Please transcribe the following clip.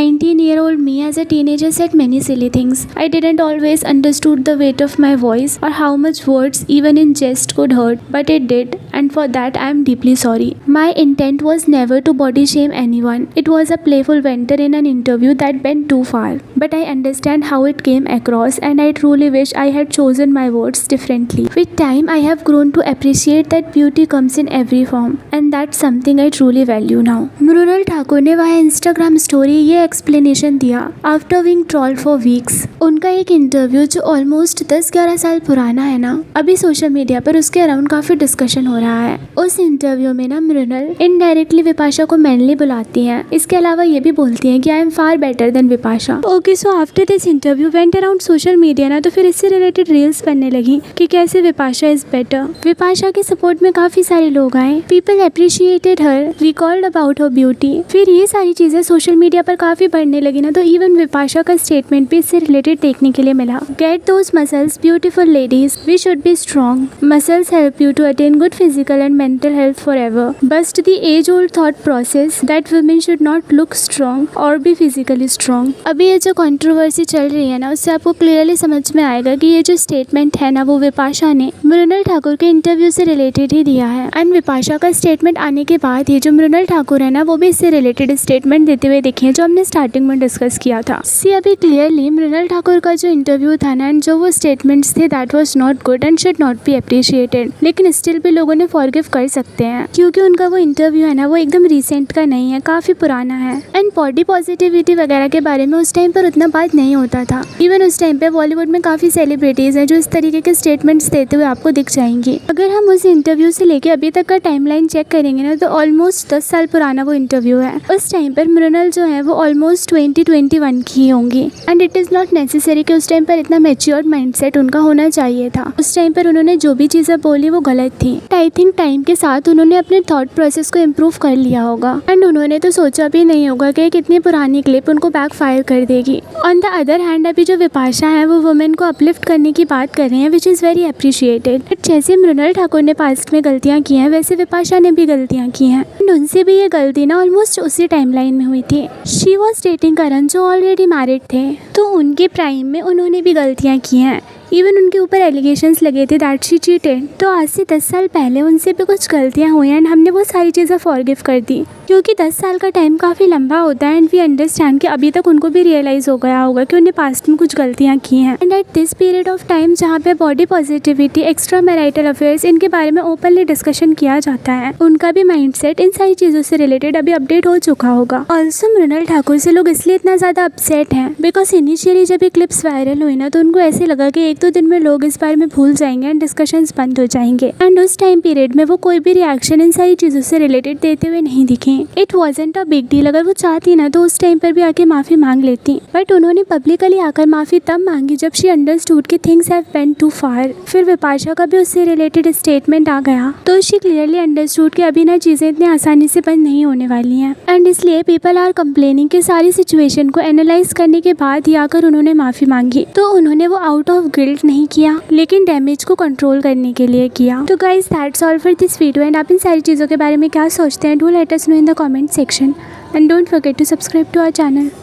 19-year-old me as a teenager said many silly things. I didn't always understood the weight of my voice or how much words even in jest could hurt, but it did, and for that I am deeply sorry. My intent was never to body shame anyone. It was a playful venture in an interview that went too far. But I understand how it came across, and I truly wish I had chosen my words differently. With time, I have grown to appreciate that beauty comes in every form, and that's something I truly value now. Mrinal Thakur ने वह Instagram story ये explanation दिया after being trolled for weeks. उनका एक interview जो almost 10-11 साल पुराना है ना, अभी सोशल मीडिया पर उसके अराउंड काफी डिस्कशन हो रहा है। उस इंटरव्यू में ना मृणाल इनडायरेक्टली विपाशा को मैनली बुलाती हैं। इसके अलावा ये भी बोलती हैं कि I am far better than Bipasha. Okay, so after this interview went around social media ना, तो फिर इससे रिलेटेड रील्स बनने लगी कि कैसे विपाशा इज बेटर। विपाशा के सपोर्ट में काफी सारे लोग आए। People appreciated her, recalled about her beauty. फिर ये सारी चीजें सोशल मीडिया पर काफी बढ़ने लगी ना, तो इवन विपाशा का स्टेटमेंट भी इससे रिलेटेड देखने के लिए मिला। Get those muscles beautiful ladies, we should be strong. Muscles help you to attain good physical and mental health forever. Bust the age old thought process that women should not look strong और be physically strong. अभी ये जो controversy चल रही है ना, उससे आपको क्लियरली समझ में आएगा कि ये जो स्टेटमेंट है ना, वो विपाशा ने मृणाल ठाकुर के इंटरव्यू से रिलेटेड ही दिया है। एंड विपाशा का स्टेटमेंट आने के बाद ही जो मृणाल ठाकुर है ना, वो भी इससे रिलेटेड स्टेटमेंट देते हुए दिखे हैं, जो हमने स्टार्टिंग में डिस्कस किया था। सी अभी क्लियरली मृणाल ठाकुर का जो इंटरव्यू था ना, एंड जो वो स्टेटमेंट्स थे, that was not good and should not be appreciated. लेकिन स्टिल भी लोगों ने फॉरगिव कर सकते हैं, क्योंकि उनका वो इंटरव्यू है ना, वो एकदम रिसेंट का नहीं है, काफी पुराना है। एंड बॉडी पॉजिटिविटी वगैरह के बारे में उस टाइम पर उतना बात नहीं होता था। इवन उस टाइम पे बॉलीवुड में काफी सेलिब्रिटीज हैं जो इस तरीके के स्टेटमेंट्स देते हुए आपको दिख जाएंगी। अगर हम उस इंटरव्यू से लेके अभी तक का टाइमलाइन चेक करेंगे ना, तो ऑलमोस्ट 10 साल पुराना वो इंटरव्यू है। उस टाइम पर मृणाल जो है वो ऑलमोस्ट 20-21 की होंगी। And it is not necessary कि उस टाइम पर इतना मैच्योर्ड माइंडसेट उनका होना चाहिए था। उस टाइम पर उन्होंने जो भी चीजें बोली वो गलत थी। आई थिंक टाइम के साथ उन्होंने अपने थॉट प्रोसेस को इम्प्रूव कर लिया होगा, एंड उन्होंने तो सोचा भी नहीं होगा कि कितनी पुरानी क्लिप उनको बैक फायर कर देगी। ऑन द अदर हैंड, अभी जो विपाशा है वो वुमेन को अपलिफ्ट करने की बात कर रही है, which is very appreciated. But जैसे मृणाल ठाकुर ने पास्ट में गलतियां की हैं, वैसे विपाशा ने भी गलतियां की हैं, एंड उनसे भी ये गलती ना ऑलमोस्ट उसी टाइमलाइन में हुई थी। शी वॉज डेटिंग करण, जो ऑलरेडी मैरिड थे, तो उनके प्राइम में उन्होंने भी गलतियां की हैं। इवन उनके ऊपर एलिगेशंस लगे थे दैट शी चीटेड। तो आज से 10 साल पहले उनसे भी कुछ गलतियां हुई एंड हमने वो सारी चीज़ें फॉरगिव कर दी, क्योंकि 10 साल का टाइम काफ़ी लंबा होता है। एंड वी अंडरस्टैंड कि अभी तक उनको भी रियलाइज़ हो गया होगा कि उन्हें पास्ट में कुछ गलतियां की हैं। And at this period of time जहाँ पे body positivity, extra marital affairs, इनके बारे में ओपनली डिस्कशन किया जाता है, उनका भी माइंडसेट इन सारी चीज़ों से रिलेटेड अभी अपडेट हो चुका होगा। ऑल्सो मृणाल ठाकुर से लोग इसलिए इतना ज़्यादा अपसेट हैं बिकॉज इनिशियली जब ये क्लिप्स वायरल हुई ना, तो उनको ऐसे लगा कि 1-2 दिन में लोग इस बारे में भूल जाएंगे एंड डिस्कशंस बंद हो जाएंगे। एंड उस टाइम पीरियड में वो कोई भी रिएक्शन इन सारी चीज़ों से रिलेटेड देते हुए नहीं दिखे। It wasn't a big deal. अगर वो चाहती ना, तो उस टाइम पर भी आके माफ़ी मांग लेती, बट उन्होंने पब्लिकली आकर माफ़ी तब मांगी जब शी अंडरस्टूड कि थिंग्स हैव वेंट टू फार। फिर विपाशा का भी उससे रिलेटेड स्टेटमेंट आ गया, तो शी क्लियरली अंडरस्टूड कि अभी ना चीज़ें इतनी आसानी से बंद नहीं होने वाली हैं। एंड इसलिए पीपल आर कंप्लेनिंग कि सारी सिचुएशन को एनालाइज करने के बाद ही आकर उन्होंने माफ़ी मांगी। तो उन्होंने वो आउट ऑफ गिल्ट नहीं किया, लेकिन डैमेज को कंट्रोल करने के लिए किया। तो guys that's all for this video. And आप इन सारी चीज़ों के बारे में क्या सोचते हैं, do let us know in the comment section and don't forget to subscribe to our channel.